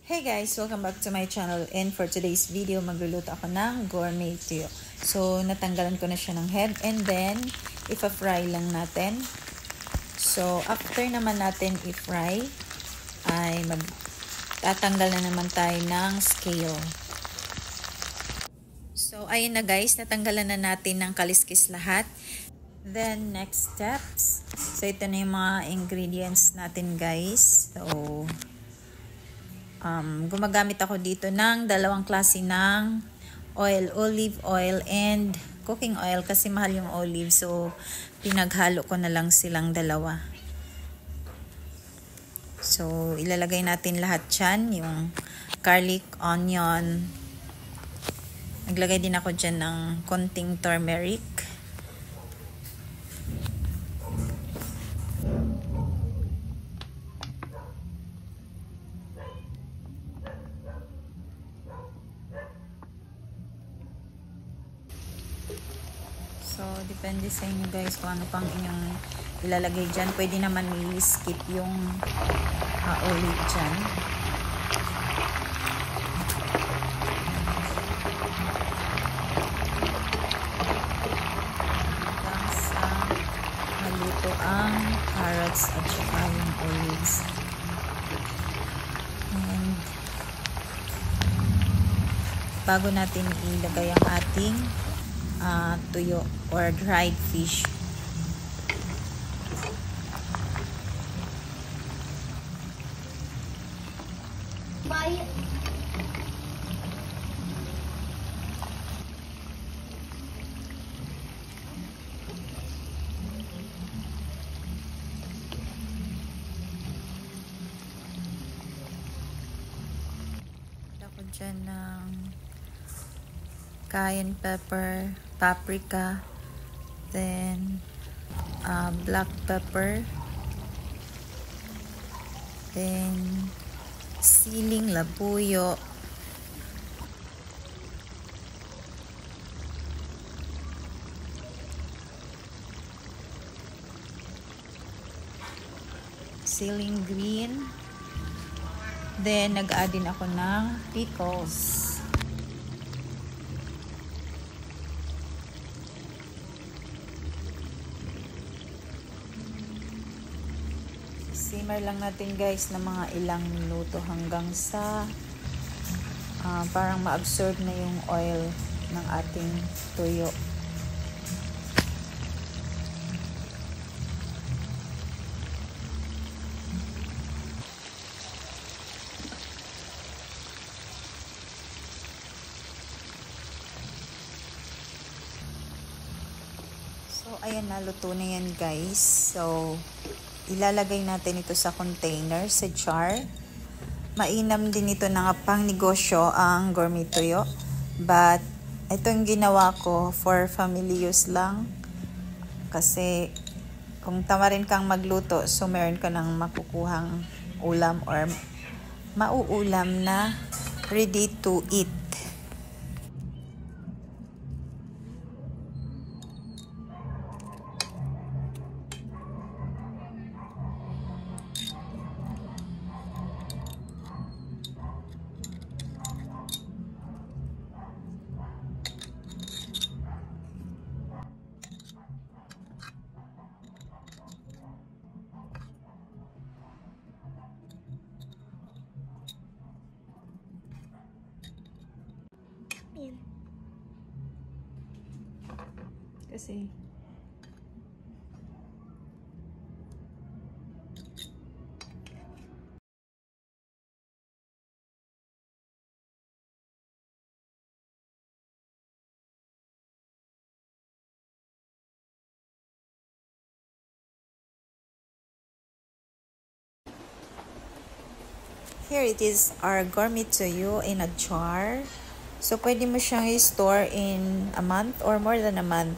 Hey guys! Welcome back to my channel, and for today's video, magluluto ako ng gourmet tuyo. So, natanggalan ko na siya ng head, and then, ipa-fry lang natin. So, after naman natin i-fry, ay magtatanggal na naman tayo ng scale. So, ayun na guys, natanggalan na natin ng kaliskis lahat. Then, next steps. So, ito na yung mga ingredients natin guys. So, gumagamit ako dito ng dalawang klase ng oil, olive oil and cooking oil kasi mahal yung olive. So, pinaghalo ko na lang silang dalawa. So, ilalagay natin lahat dyan, yung garlic, onion. Naglagay din ako dyan ng konting turmeric. So, depende sa inyo guys kung ano pang inyong ilalagay dyan. Pwede naman i-skip yung olive dyan. Hanggang sa maluto ang carrots at saka yung olives. And bago natin ilagay ang ating tuyo or dried fish. Bye. Ako dyan ng cayenne pepper, paprika, then black pepper, then siling labuyo, siling green, then nag-add din ako ng pickles. Simmer lang natin guys ng mga ilang minuto hanggang sa parang ma-absorb na yung oil ng ating tuyo. So, ayan na, luto na yan guys. So, ilalagay natin ito sa container, sa jar. Mainam din ito na pang negosyo ang gourmet tuyo. But, ito yung ginawa ko for family use lang. Kasi, kung tamarin kang magluto, so meron ka ng makukuhang ulam or mauulam na ready to eat. Kasi here it is, our gourmet tuyo in a jar. So, pwede mo siyang i-store in a month or more than a month.